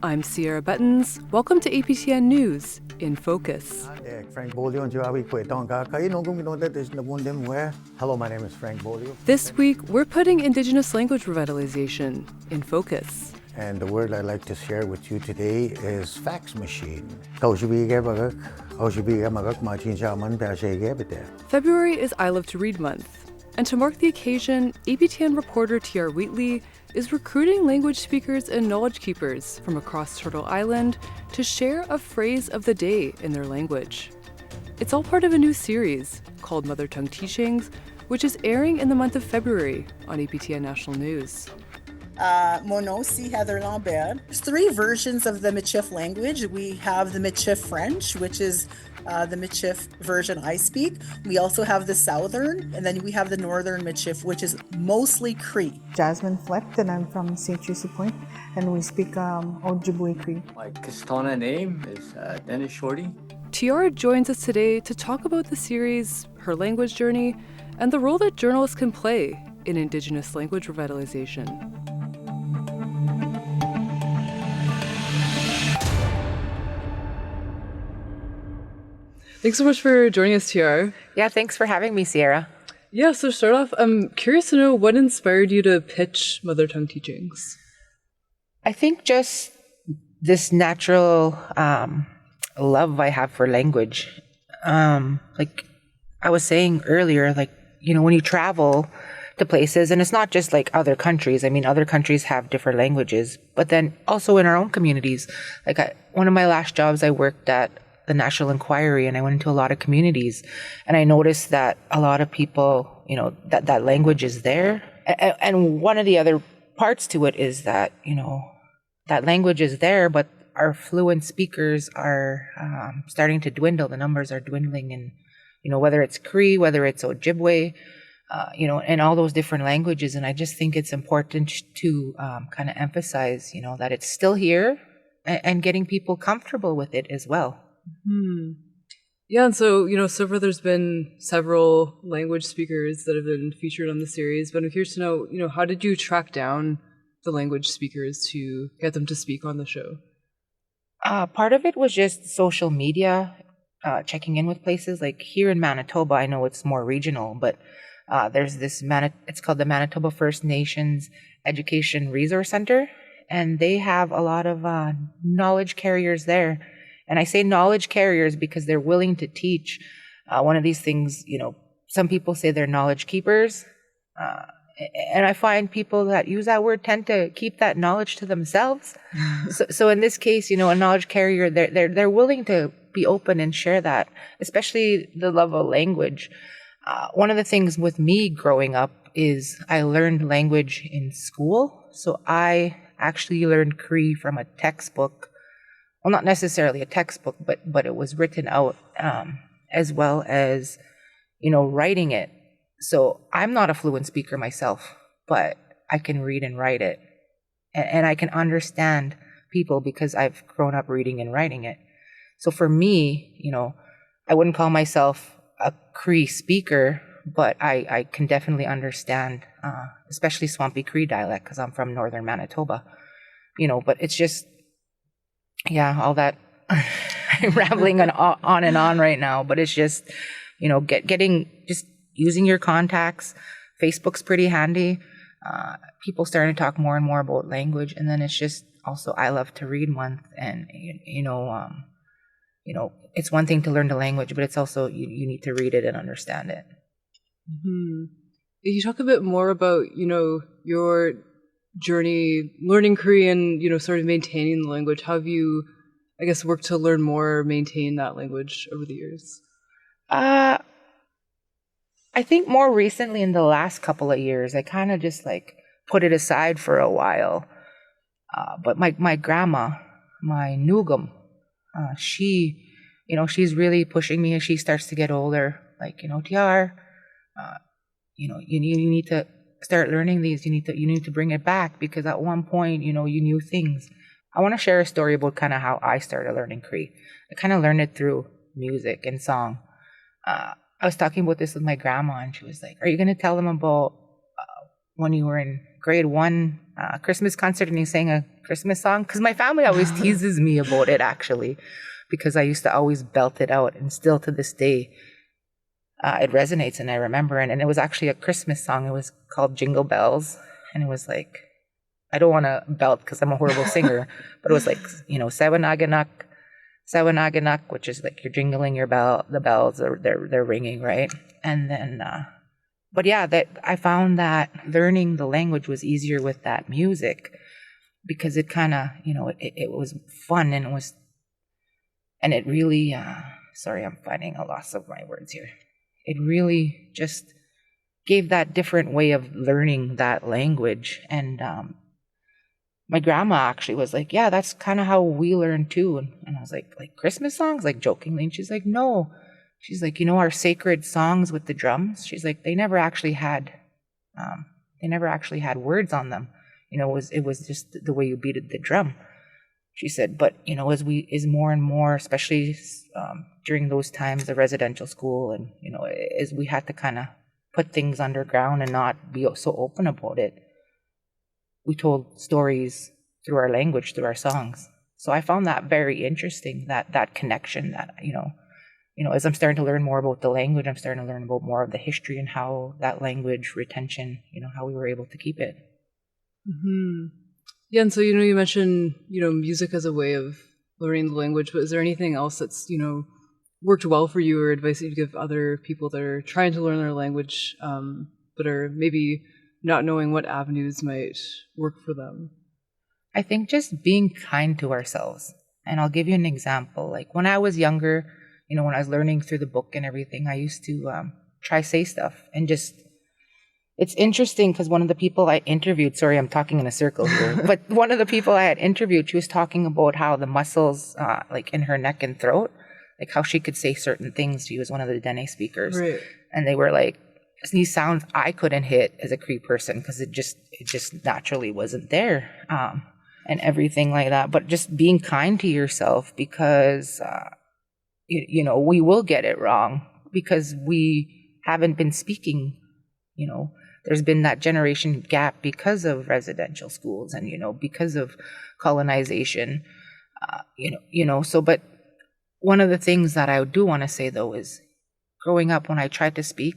I'm Cierra Bettens. Welcome to APTN News, InFocus. Hello, my name is Frank Bolio. This week, we're putting Indigenous language revitalization in focus. And the word I'd like to share with you today is fax machine. February is I Love to Read Month. And to mark the occasion, APTN reporter Tiar Wheatle is recruiting language speakers and knowledge keepers from across Turtle Island to share a phrase of the day in their language. It's all part of a new series called Mother Tongue Teachings, which is airing in the month of February on APTN National News. Monosi Heather Lambert. There's three versions of the Michif language. We have the Michif French, which is the Michif version I speak. We also have the Southern, and then we have the Northern Michif, which is mostly Cree. Jasmine Fleck, and I'm from St. Lucie Point, and we speak Ojibwe Cree. My Kastana name is Dennis Shorty. Tiara joins us today to talk about the series, her language journey, and the role that journalists can play in Indigenous language revitalization. Thanks so much for joining us, Tiara. Yeah, thanks for having me, Sierra. Yeah, so to start off, I'm curious to know what inspired you to pitch Mother Tongue Teachings? I think just this natural love I have for language. Like I was saying earlier, when you travel to places, and it's not just like other countries. I mean, other countries have different languages, but then also in our own communities. One of my last jobs, I worked at the National Inquiry, and I went into a lot of communities, and I noticed that a lot of people, that language is there. And one of the other parts to it is that, that language is there, but our fluent speakers are starting to dwindle. The numbers are dwindling, and, whether it's Cree, whether it's Ojibwe, and all those different languages. And I just think it's important to kind of emphasize, that it's still here and getting people comfortable with it as well. Yeah, and so, so far there's been several language speakers that have been featured on the series, but I'm curious to know, how did you track down the language speakers to get them to speak on the show? Part of it was just social media, checking in with places. Like here in Manitoba, I know it's more regional, but there's this, it's called the Manitoba First Nations Education Resource Center, and they have a lot of knowledge carriers there. And I say knowledge carriers because they're willing to teach. One of these things, some people say they're knowledge keepers. And I find people that use that word tend to keep that knowledge to themselves. So in this case, a knowledge carrier, they're willing to be open and share that, especially the love of language. One of the things with me growing up is I learned language in school. So I actually learned Cree from a textbook. Well, not necessarily a textbook, but it was written out, as well as, writing it. So I'm not a fluent speaker myself, but I can read and write it. And I can understand people because I've grown up reading and writing it. So for me, I wouldn't call myself a Cree speaker, but I can definitely understand, especially Swampy Cree dialect because I'm from northern Manitoba, but it's just, yeah, all that I'm rambling on and on right now, but it's just, getting just using your contacts. Facebook's pretty handy. People starting to talk more and more about language, and then it's just also I Love to Read Month, and it's one thing to learn the language, but it's also you need to read it and understand it. Mm-hmm. Can you talk a bit more about your journey learning Korean, sort of maintaining the language? How have you, I guess, worked to learn more, maintain that language over the years? I think more recently in the last couple of years, I kind of just put it aside for a while. But my grandma, my Nugum, she, she's really pushing me as she starts to get older. Tiar, you need to start learning these. You need to bring it back because at one point, you knew things. I want to share a story about kind of how I started learning Cree. I kind of learned it through music and song. I was talking about this with my grandma, and she was like, "Are you going to tell them about when you were in grade 1 Christmas concert and you sang a Christmas song, because my family always teases me about it, actually, because I used to always belt it out, and still to this day, it resonates, and I remember it. And it was actually a Christmas song. It was called Jingle Bells, and it was like, I don't want to belt because I'm a horrible singer, but it was like, Sewanagenak, Sewanagenak, which is like you're jingling your bell, the bells are they're ringing, right? And then, but yeah, that I found that learning the language was easier with that music, because it kind of, it was fun, and it really, sorry, I'm finding a loss of my words here. It really just gave that different way of learning that language. And my grandma actually was like, yeah, that's kind of how we learn too. And I was like Christmas songs, like jokingly. And she's like, no. She's like, our sacred songs with the drums. She's like, they never actually had words on them. It was just the way you beat the drum. She said, but as more and more, especially during those times, the residential school, and as we had to kind of put things underground and not be so open about it, we told stories through our language, through our songs. So I found that very interesting, that connection, that as I'm starting to learn more about the language, I'm starting to learn about more of the history and how that language retention, how we were able to keep it. Mm-hmm. Yeah, and so, you mentioned, music as a way of learning the language, but is there anything else that's, worked well for you, or advice that you give other people that are trying to learn their language, but are maybe not knowing what avenues might work for them? I think just being kind to ourselves. And I'll give you an example. Like when I was younger, when I was learning through the book and everything, I used to try say stuff, and just, it's interesting because one of the people I interviewed, sorry, I'm talking in a circle here, but one of the people I had interviewed, she was talking about how the muscles like in her neck and throat, like how she could say certain things. She was one of the Dene speakers. Right. And they were like, these sounds I couldn't hit as a Cree person because it just naturally wasn't there, and everything like that. But just being kind to yourself, because, we will get it wrong because we haven't been speaking, There's been that generation gap because of residential schools and, because of colonization, so, but one of the things that I do want to say though is growing up, when I tried to speak,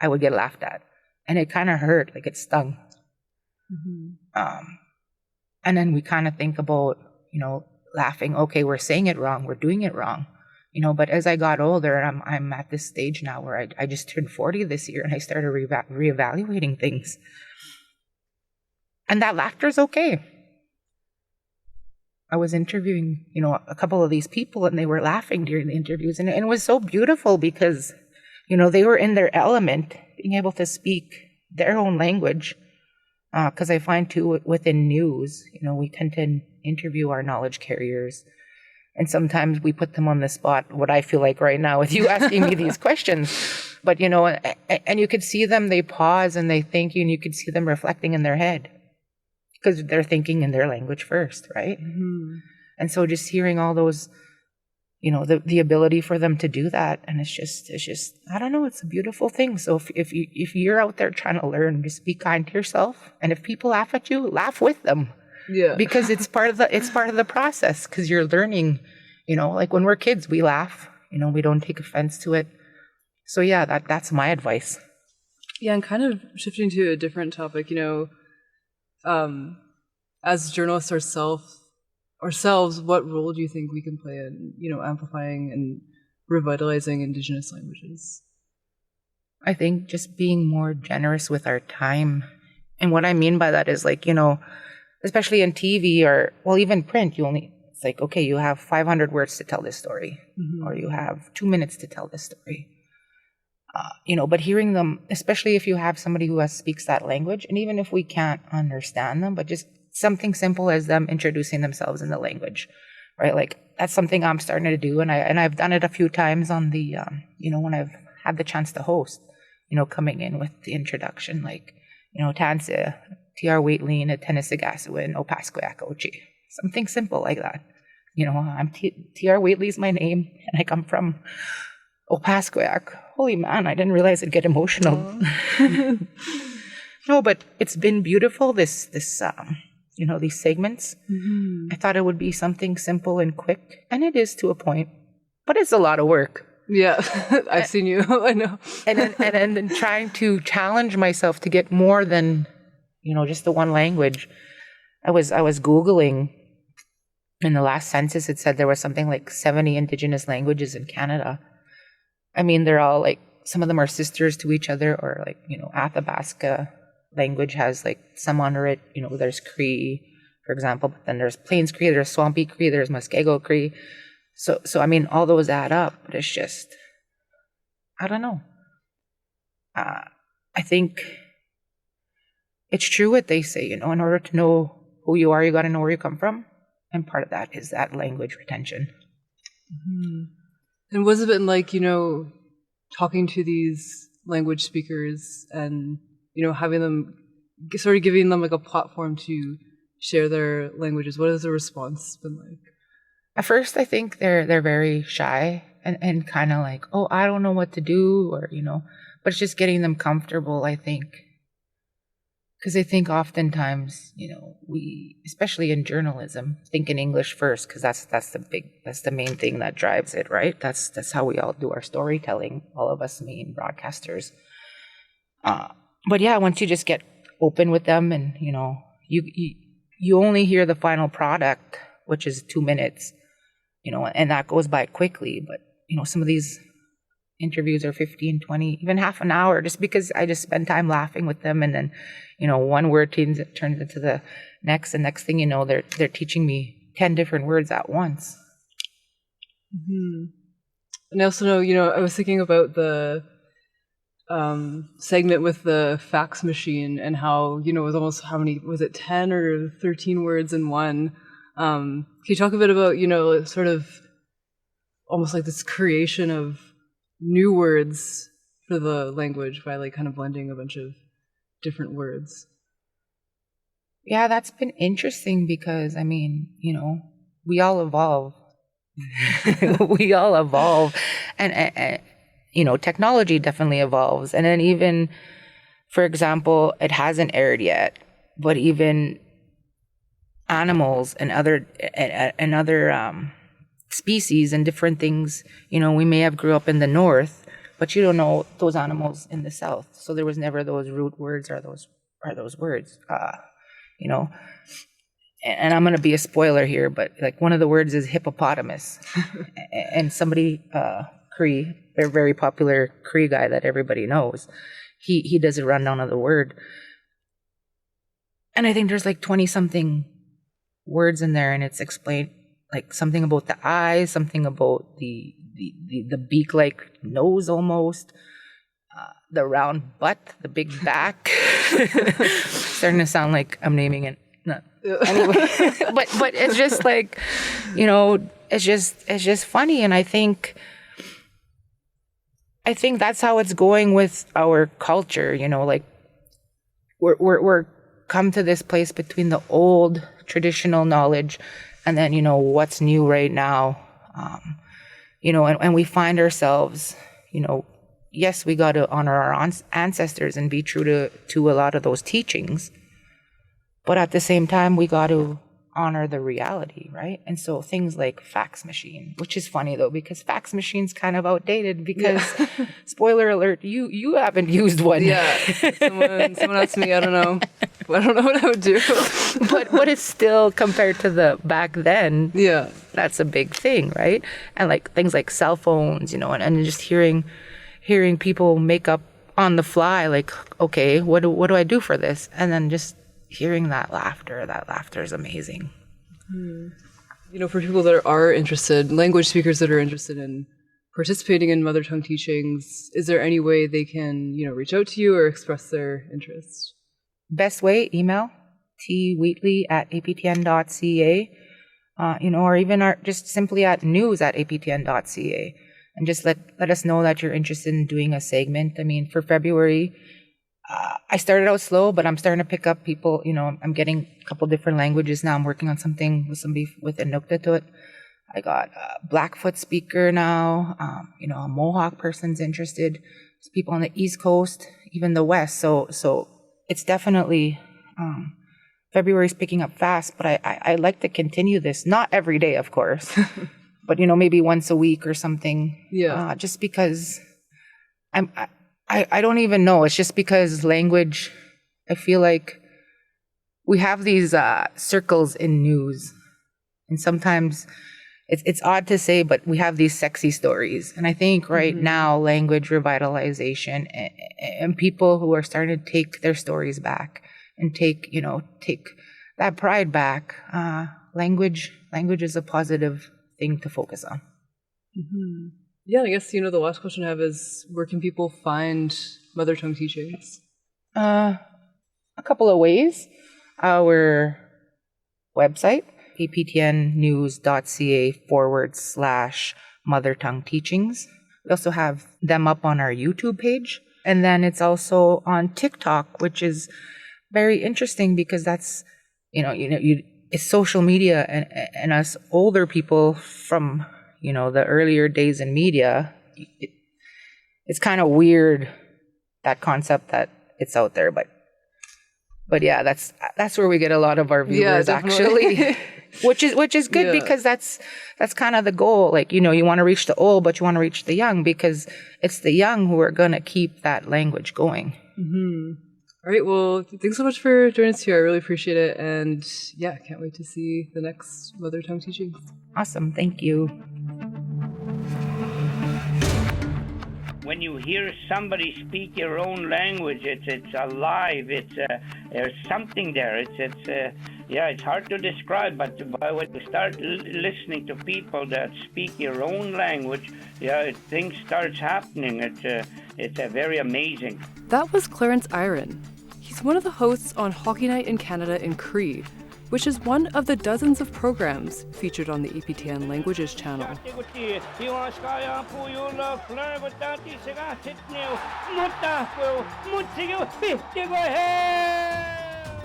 I would get laughed at, and it kind of hurt, like it stung. Mm-hmm. And then we kind of think about, laughing, okay, we're saying it wrong, we're doing it wrong. But as I got older, I'm at this stage now where I just turned 40 this year, and I started reevaluating things. And that laughter's okay. I was interviewing, a couple of these people, and they were laughing during the interviews, and it was so beautiful because, they were in their element, being able to speak their own language. Because I find too, within news, we tend to interview our knowledge carriers. And sometimes we put them on the spot, what I feel like right now with you asking me these questions. But, and you could see them, they pause and they think, and you could see them reflecting in their head because they're thinking in their language first, right? Mm-hmm. And so just hearing all those, the ability for them to do that. And it's just, I don't know, it's a beautiful thing. So if you're out there trying to learn, just be kind to yourself. And if people laugh at you, laugh with them. Yeah. Because it's part of the process, because you're learning, like when we're kids, we laugh, we don't take offense to it. So yeah, that's my advice. Yeah, and kind of shifting to a different topic, as journalists ourselves, what role do you think we can play in, amplifying and revitalizing Indigenous languages? I think just being more generous with our time. And what I mean by that is like, especially in TV or, well, even print, it's like, okay, you have 500 words to tell this story, mm-hmm. or you have 2 minutes to tell this story. But hearing them, especially if you have somebody who speaks that language, and even if we can't understand them, but just something simple as them introducing themselves in the language, right? Like that's something I'm starting to do, and I've done it a few times on the, when I've had the chance to host, coming in with the introduction, like, Tanse, Tiar Wheatle, Tenisigaswin, Opasqueak, Ochi. Something simple like that. I'm Tiar Wheatle is my name, and I come from Opasqueak. Holy man, I didn't realize I'd get emotional. No, but it's been beautiful, this these segments. Mm-hmm. I thought it would be something simple and quick, and it is to a point, but it's a lot of work. Yeah, I've seen you. I know. And then trying to challenge myself to get more than, just the one language. I was Googling. In the last census, it said there was something like 70 Indigenous languages in Canada. I mean, they're all like, some of them are sisters to each other, or like, Athabasca language has like some under it. There's Cree, for example, but then there's Plains Cree, there's Swampy Cree, there's Muskego Cree. So I mean, all those add up, but it's just, I don't know. I think it's true what they say, in order to know who you are, you got to know where you come from. And part of that is that language retention. Mm-hmm. And what's it been like, talking to these language speakers and, having them, sort of giving them like a platform to share their languages? What has the response been like? At first, I think they're very shy and kind of like, oh, I don't know what to do, or, but it's just getting them comfortable, I think. Because I think oftentimes, we, especially in journalism, think in English first, because that's the main thing that drives it, right? That's how we all do our storytelling, all of us main broadcasters. But yeah, once you just get open with them, and you only hear the final product, which is 2 minutes, and that goes by quickly. But some of these interviews are 15, 20, even half an hour, just because I just spend time laughing with them, and then one word turns into the next, and next thing you know, they're teaching me 10 different words at once. Mm-hmm. And I also know, I was thinking about the segment with the fax machine, and how, it was almost, how many, was it 10 or 13 words in one? Can you talk a bit about, sort of almost like this creation of new words for the language by like kind of blending a bunch of different words? Yeah, that's been interesting, because I mean, we all evolve. We all evolve, and technology definitely evolves. And then even, for example, it hasn't aired yet, but even animals and other species and different things, we may have grew up in the north, but you don't know those animals in the south. So there was never those root words or those words, And I'm going to be a spoiler here, but like one of the words is hippopotamus. And somebody, Cree, a very popular Cree guy that everybody knows, he does a rundown of the word. And I think there's like 20 something words in there, and it's explained like something about the eyes, something about the beak-like nose almost, the round butt, the big back. Starting to sound like I'm naming it. No. Anyway, but it's just like, it's just funny, and I think that's how it's going with our culture. Like we're come to this place between the old traditional knowledge and then what's new right now, and we find ourselves, yes, we got to honor our ancestors and be true to a lot of those teachings. But at the same time, we got to honor the reality, right? And so things like fax machine, which is funny though, because fax machine's kind of outdated, because spoiler alert, you haven't used one. Yeah. Someone asked me, I don't know what I would do. but it's still, compared to the back then, yeah, that's a big thing, right? And like things like cell phones, and just hearing people make up on the fly, like, okay, what do I do for this? And then just hearing that laughter is amazing. For people that are interested, language speakers that are interested in participating in mother tongue teachings, is there any way they can, reach out to you or express their interest? Best way, email twheatley@aptn.ca, or even just simply at news@aptn.ca, and just let us know that you're interested in doing a segment. I mean, for February, I started out slow, but I'm starting to pick up people. I'm getting a couple different languages now. I'm working on something with somebody with Inuktitut. I got a Blackfoot speaker now. A Mohawk person's interested. There's people on the East Coast, even the West. So it's definitely February's picking up fast, but I like to continue this. Not every day, of course, but maybe once a week or something. Yeah. Just because I don't even know. It's just because language, I feel like we have these circles in news, and sometimes it's odd to say, but we have these sexy stories. And I think right now, language revitalization and people who are starting to take their stories back and take that pride back. Language is a positive thing to focus on. Mm-hmm. Yeah, I guess, the last question I have is, where can people find mother tongue teachings? A couple of ways. Our website, aptnnews.ca/mother tongue teachings. We also have them up on our YouTube page. And then it's also on TikTok, which is very interesting because that's, it's social media, and us older people from, the earlier days in media, it's kind of weird, that concept that it's out there, but yeah, that's where we get a lot of our viewers, actually, which is good because that's kind of the goal. Like, you want to reach the old, but you want to reach the young, because it's the young who are going to keep that language going. Mm-hmm. All right. Well, thanks so much for joining us here. I really appreciate it. And yeah, can't wait to see the next mother tongue teachings. Awesome. Thank you. When you hear somebody speak your own language, it's alive. There's something there. It's hard to describe, but when you start listening to people that speak your own language, things starts happening. It's very amazing. That was Clarence Iron. He's one of the hosts on Hockey Night in Canada in Cree, which is one of the dozens of programs featured on the APTN Languages channel.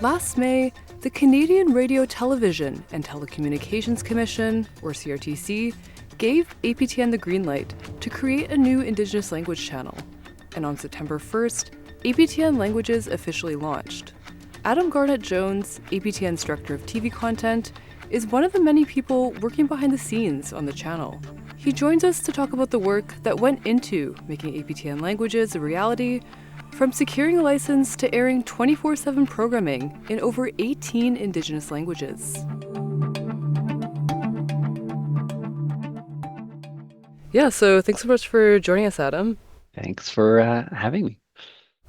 Last May, the Canadian Radio, Television and Telecommunications Commission, or CRTC, gave APTN the green light to create a new Indigenous language channel. And on September 1st, APTN Languages officially launched. Adam Garnet-Jones, APTN's Director of TV Content, is one of the many people working behind the scenes on the channel. He joins us to talk about the work that went into making APTN Languages a reality, from securing a license to airing 24/7 programming in over 18 Indigenous languages. Yeah, so thanks so much for joining us, Adam. Thanks for having me.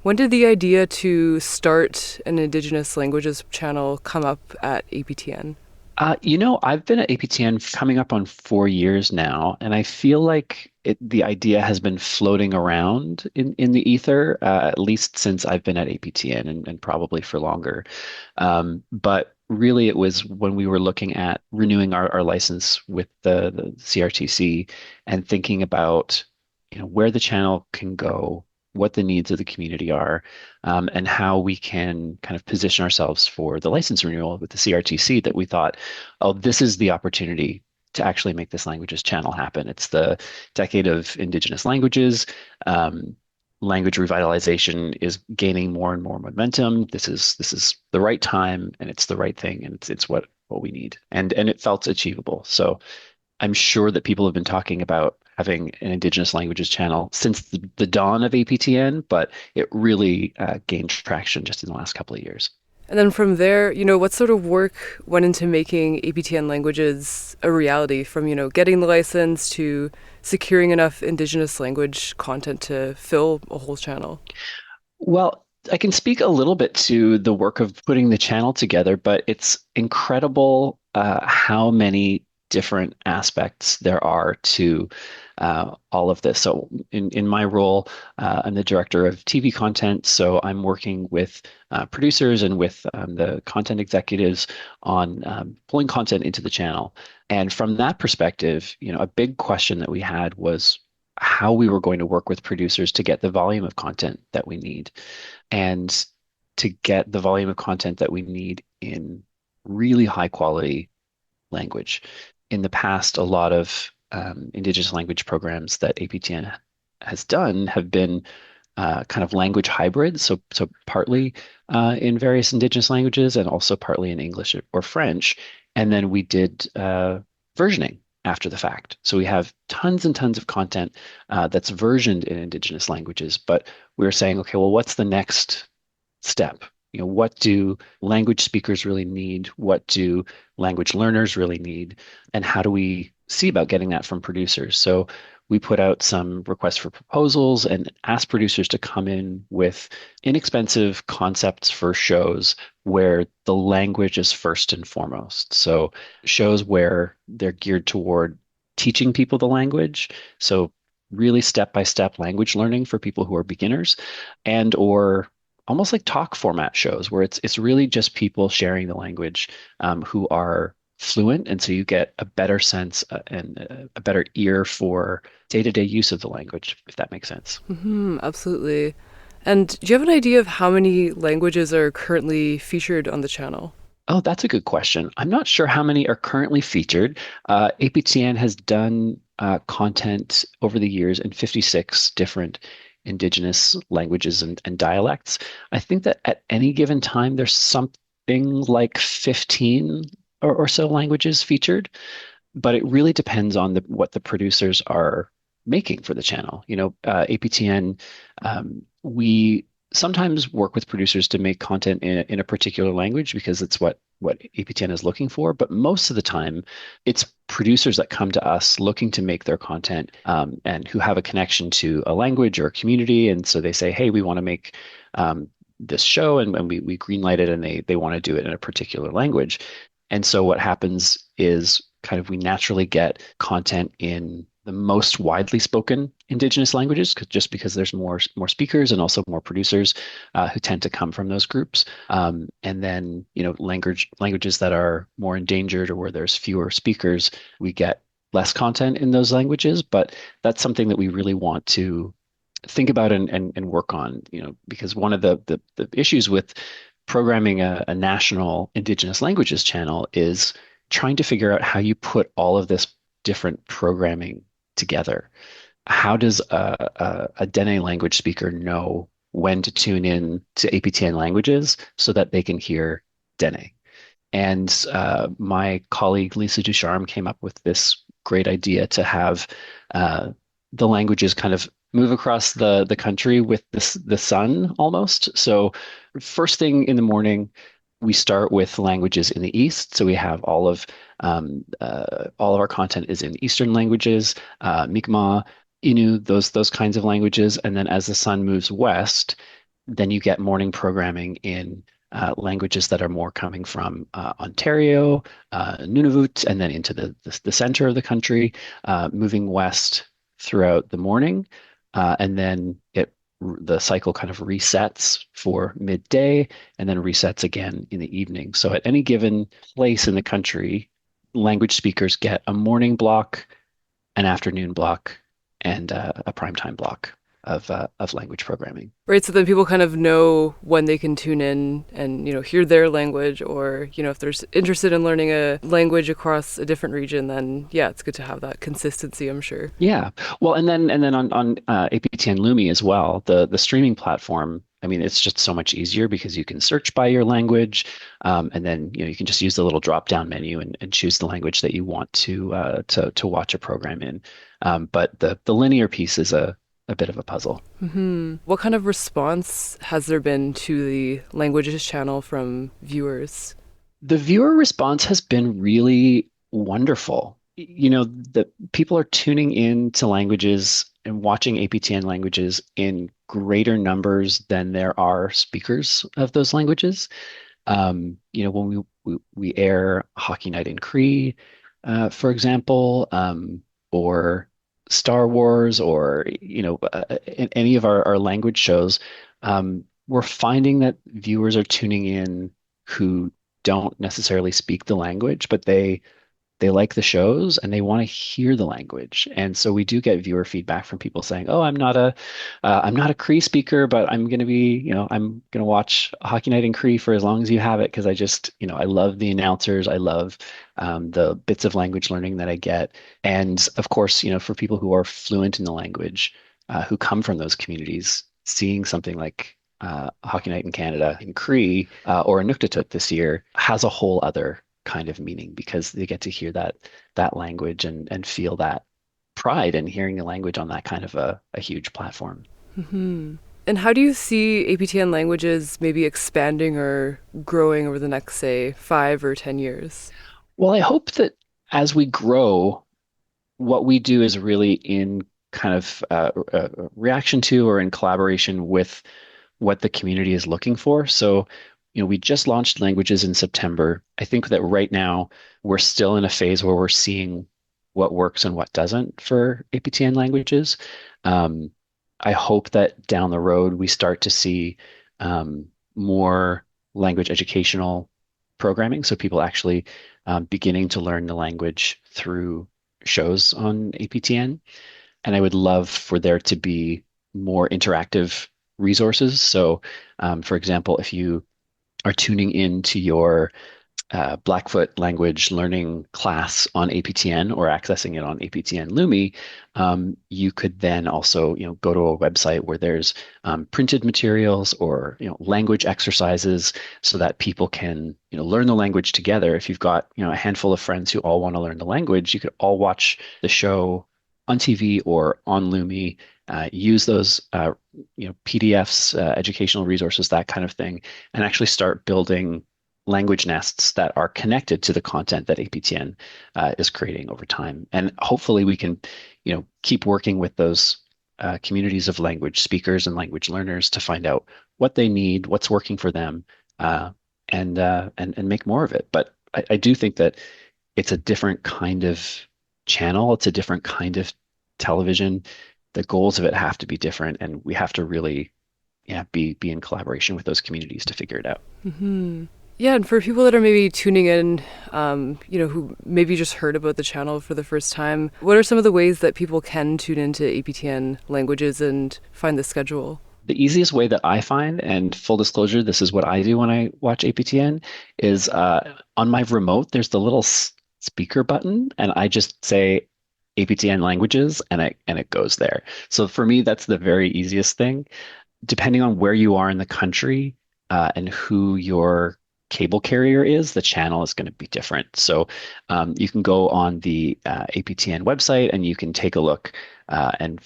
When did the idea to start an Indigenous languages channel come up at APTN? I've been at APTN coming up on 4 years now, and I feel like the idea has been floating around in the ether, at least since I've been at APTN, and probably for longer. But really, it was when we were looking at renewing our license with the CRTC and thinking about where the channel can go, what the needs of the community are, and how we can kind of position ourselves for the license renewal with the CRTC, that we thought, oh, this is the opportunity to actually make this languages channel happen. It's the decade of Indigenous languages. Language revitalization is gaining more and more momentum. This is the right time, and it's the right thing, and it's what we need. And it felt achievable. So I'm sure that people have been talking about having an Indigenous languages channel since the dawn of APTN, but it really gained traction just in the last couple of years. And then from there, what sort of work went into making APTN Languages a reality, from, getting the license to securing enough Indigenous language content to fill a whole channel? Well, I can speak a little bit to the work of putting the channel together, but it's incredible how many different aspects there are to all of this. So in my role, I'm the director of TV content. So I'm working with producers and with the content executives on pulling content into the channel. And from that perspective, a big question that we had was how we were going to work with producers to get the volume of content that we need, and to get the volume of content that we need in really high quality language. In the past, a lot of Indigenous language programs that APTN has done have been kind of language hybrid, so partly in various indigenous languages and also partly in English or French. And then we did versioning after the fact. So we have tons and tons of content that's versioned in indigenous languages, but we were saying, okay, well, what's the next step? What do language speakers really need? What do language learners really need? And how do we see about getting that from producers? So we put out some requests for proposals and asked producers to come in with inexpensive concepts for shows where the language is first and foremost. So shows where they're geared toward teaching people the language. So really step-by-step language learning for people who are beginners, and or almost like talk format shows where it's really just people sharing the language who are fluent, and so you get a better sense and a better ear for day-to-day use of the language, if that makes sense. Absolutely. And do you have an idea of how many languages are currently featured on the channel? Oh, that's a good question. I'm not sure how many are currently featured. APTN has done content over the years in 56 different indigenous languages and dialects. I think that at any given time, there's something like 15 or so languages featured, but it really depends on what the producers are making for the channel. APTN, we sometimes work with producers to make content in a particular language because it's what APTN is looking for. But most of the time, it's producers that come to us looking to make their content and who have a connection to a language or a community. And so they say, hey, we want to make this show, and we greenlight it, and they want to do it in a particular language. And so what happens is kind of we naturally get content in the most widely spoken indigenous languages, just because there's more speakers and also more producers who tend to come from those groups. And then, languages that are more endangered or where there's fewer speakers, we get less content in those languages. But that's something that we really want to think about and work on, because one of the issues with programming a national indigenous languages channel is trying to figure out how you put all of this different programming together. How does a Dene language speaker know when to tune in to APTN languages so that they can hear Dene? And my colleague Lisa Ducharme came up with this great idea to have the languages kind of move across the country with the sun almost. So first thing in the morning, we start with languages in the East. So we have all of our content is in Eastern languages, Mi'kmaq, Innu, those kinds of languages. And then as the sun moves west, then you get morning programming in languages that are more coming from Ontario, Nunavut, and then into the center of the country, moving west throughout the morning. And then the cycle kind of resets for midday and then resets again in the evening. So at any given place in the country, language speakers get a morning block, an afternoon block, and a primetime block of language programming. Right, so then people kind of know when they can tune in and, hear their language, or, if they're interested in learning a language across a different region, then yeah, it's good to have that consistency, I'm sure. Yeah. Well, and then on APTN Lumi as well, the streaming platform, I mean, it's just so much easier because you can search by your language, and then you can just use the little drop-down menu and choose the language that you want to watch a program in. But the linear piece is a bit of a puzzle. Mm-hmm. What kind of response has there been to the languages channel from viewers? The viewer response has been really wonderful. The people are tuning in to languages and watching APTN languages in greater numbers than there are speakers of those languages. When we air Hockey Night in Cree, for example, or Star Wars, or in any of our language shows, we're finding that viewers are tuning in who don't necessarily speak the language, but they like the shows and they want to hear the language. And so we do get viewer feedback from people saying, "Oh, I'm not a Cree speaker, but I'm going to be, I'm going to watch Hockey Night in Cree for as long as you have it because I just, I love the announcers, I love the bits of language learning that I get." And of course, for people who are fluent in the language, who come from those communities, seeing something like Hockey Night in Canada in Cree or Inuktitut this year has a whole other kind of meaning because they get to hear that language and feel that pride in hearing a language on that kind of a huge platform. Mm-hmm. And how do you see APTN Languages maybe expanding or growing over the next, say, 5 or 10 years? Well, I hope that as we grow, what we do is really in kind of reaction to or in collaboration with what the community is looking for. So, we just launched languages in September. I think that right now we're still in a phase where we're seeing what works and what doesn't for APTN languages. I hope that down the road we start to see more language educational programming, so people actually beginning to learn the language through shows on APTN. And I would love for there to be more interactive resources. So, for example, if you are tuning into your Blackfoot language learning class on APTN or accessing it on APTN Lumi, you could then also, go to a website where there's printed materials or, language exercises so that people can, learn the language together. If you've got, a handful of friends who all want to learn the language, you could all watch the show on TV or on Lumi, use those, PDFs, educational resources, that kind of thing, and actually start building language nests that are connected to the content that APTN is creating over time. And hopefully we can, keep working with those communities of language speakers and language learners to find out what they need, what's working for them, and make more of it. But I do think that it's a different kind of channel. It's a different kind of television. The goals of it have to be different, and we have to really, be in collaboration with those communities to figure it out. Mm-hmm. Yeah, and for people that are maybe tuning in, who maybe just heard about the channel for the first time, what are some of the ways that people can tune into APTN Languages and find the schedule? The easiest way that I find, and full disclosure, this is what I do when I watch APTN, is on my remote, there's the little speaker button, and I just say APTN Languages, and it goes there. So for me, that's the very easiest thing. Depending on where you are in the country and who your cable carrier is, the channel is going to be different. So you can go on the APTN website and you can take a look and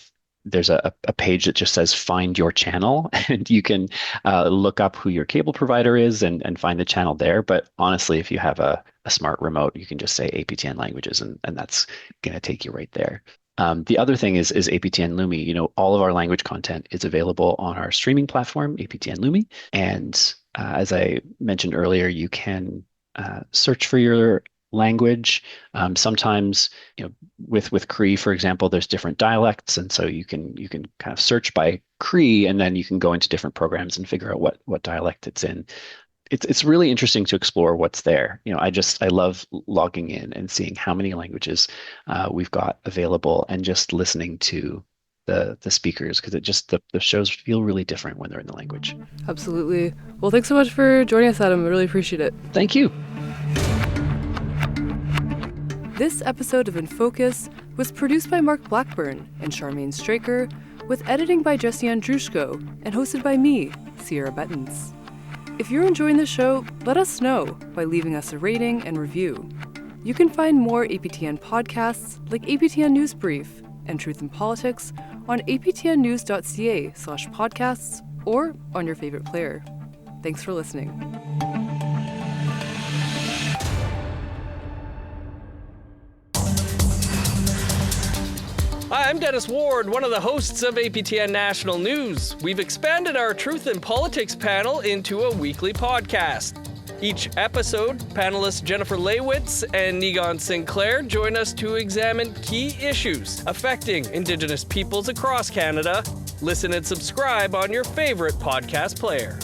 there's a page that just says find your channel, and you can look up who your cable provider is and find the channel there. But honestly, if you have a smart remote, you can just say APTN Languages and that's going to take you right there. The other thing is APTN Lumi. All of our language content is available on our streaming platform, APTN Lumi. And as I mentioned earlier, you can search for your language. Sometimes, with Cree, for example, there's different dialects, and so you can kind of search by Cree, and then you can go into different programs and figure out what dialect it's in. It's really interesting to explore what's there. I love logging in and seeing how many languages we've got available, and just listening to the speakers, because the shows feel really different when they're in the language. Absolutely. Well, thanks so much for joining us, Adam. I really appreciate it. Thank you. This episode of InFocus was produced by Mark Blackburn and Charmaine Straker, with editing by Jesse Andrushko, and hosted by me, Cierra Bettens. If you're enjoying the show, let us know by leaving us a rating and review. You can find more APTN podcasts like APTN News Brief and Truth in Politics on aptnnews.ca/podcasts or on your favorite player. Thanks for listening. Hi, I'm Dennis Ward, one of the hosts of APTN National News. We've expanded our Truth in Politics panel into a weekly podcast. Each episode, panelists Jennifer Leywitz and Negon Sinclair join us to examine key issues affecting Indigenous peoples across Canada. Listen and subscribe on your favorite podcast player.